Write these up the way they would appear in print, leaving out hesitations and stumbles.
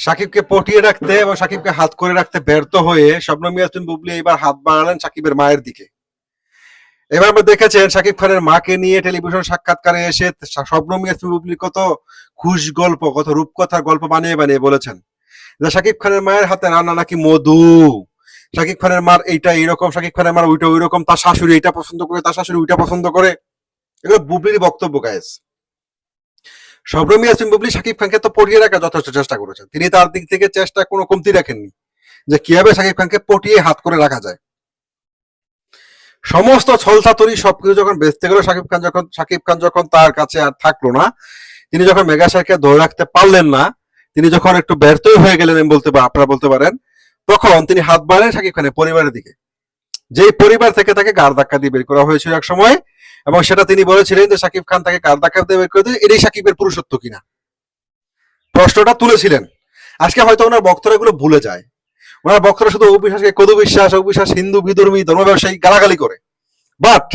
সাকিবকে পটিয়ে রাখতে এবং সাকিবকে হাত করে রাখতে ব্যর্থ হয়ে শবনম ইয়াসমিন বুবলি এবার হাত বাড়ালেন সাকিবের মায়ের দিকে। এবার আমরা দেখেছেন সাকিব খানের মাকে নিয়ে টেলিভিশন সাক্ষাৎকারে এসে শবনম ইয়াসমিন বুবলি কত খুশ গল্প, কত রূপকথার গল্প বানিয়ে বানিয়ে বলেছেন যে সাকিব খানের মায়ের হাতে রান্না নাকি মধু, সাকিব খানের মার এইটা এইরকম, সাকিব খানের মার ওইটা ওইরকম, তার শাশুড়ি এইটা পছন্দ করে, তার শাশুড়ি ওইটা পছন্দ করে। এগুলো বুবলির বক্তব্য গাইস। শবনম ইয়াসমিন বুবলি সাকিব খানকে তো পটিয়ে রাখার যথেষ্ট চেষ্টা করেছেন, তিনি তার দিক থেকে চেষ্টা কোনো কমতি রাখেননি যে কিভাবে সাকিব খানকে পটিয়ে হাত করে রাখা যায়। সমস্ত ছলচাতুরি সবকিছু যখন বেচতে গেল সাকিব খান যখন তার কাছে আর থাকলো না, তিনি যখন মেগা স্টারকে ধরে রাখতে পারলেন না, তিনি যখন একটু ব্যর্থই হয়ে গেলেন আপনারা বলতে পারেন, তখন তিনি হাত বাড়ালেন সাকিব খানের পরিবারের দিকে, যেই পরিবার থেকে তাকে গাড় ধাক্কা দিয়ে বের করা হয়েছিল এক সময়, এবং সেটা তিনি বলেছিলেন যে সাকিব খান তাকে গাড় ধাক্কা দিয়ে বের করে দিয়ে এটাই সাকিবের পুরুষত্ব কিনা, প্রশ্নটা তুলেছিলেন। আজকে হয়তো ওনার বক্তরা এগুলো ভুলে যায়, ওনার বক্তরা শুধু অবিশ্বাসকে কদু বিশ্বাস, অবিশ্বাস হিন্দু বিধর্মী ধর্ম ব্যবসায়ী গালাগালি করে, বাট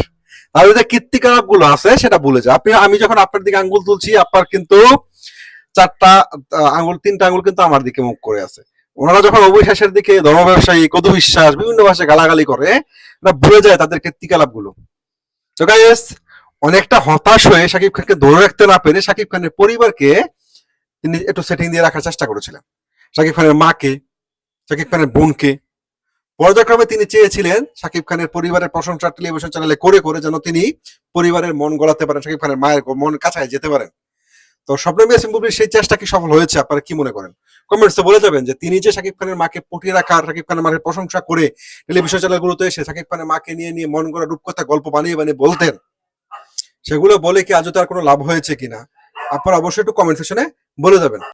তার যে কীর্তিকলাপ গুলো আছে সেটা ভুলে যায়। আমি যখন আপনার দিকে আঙ্গুল তুলছি, আপনার কিন্তু তিনটা আঙ্গুল কিন্তু আমার দিকে মুখ করে আছে। ওনারা যখন অবিশ্বাসের দিকে ধর্ম ব্যবসায়ী কদু বিশ্বাস বিভিন্ন ভাষায় গালাগালি করে, ওরা ভুলে যায় তাদের কীর্তিকলাপ গুলো। তো গাইস, অনেকটা হতাশ হয়ে সাকিব খানকে ধরে রাখতে না পেরে সাকিব খানের পরিবারকে তিনি একটু সেটিং দিয়ে রাখার চেষ্টা করেছিলেন, সাকিব খানের মাকে, সাকিব খানের বোনকে। পর্যায়ক্রমে তিনি চেয়েছিলেন সাকিব খানের পরিবারের প্রশংসা টেলিভিশন চ্যানেলে করে করে যেন তিনি পরিবারের মন গলাতে পারেন, সাকিব খানের মায়ের মন কাছায় যেতে পারেন। তো শবনম ইয়াসমিন বুবলির সেই চেষ্টা কি সফল হয়েছে, আপনারা কি মনে করেন? কমেন্টসে বলে যাবেন যে তিনি যে সাকিব খানের মাকে পটিয়ে রাখার, সাকিব খানের মাকে প্রশংসা করে টেলিভিশন চ্যানেলগুলোতে এসে সাকিব খানের মাকে নিয়ে নিয়ে মন গড়া রূপকথা গল্প বানিয়ে বানিয়ে বলতেন, সেগুলো বলে কি আজও তার কোনো লাভ হয়েছে কিনা আপনারা অবশ্যই একটু কমেন্ট সেকশনে বলে যাবেন।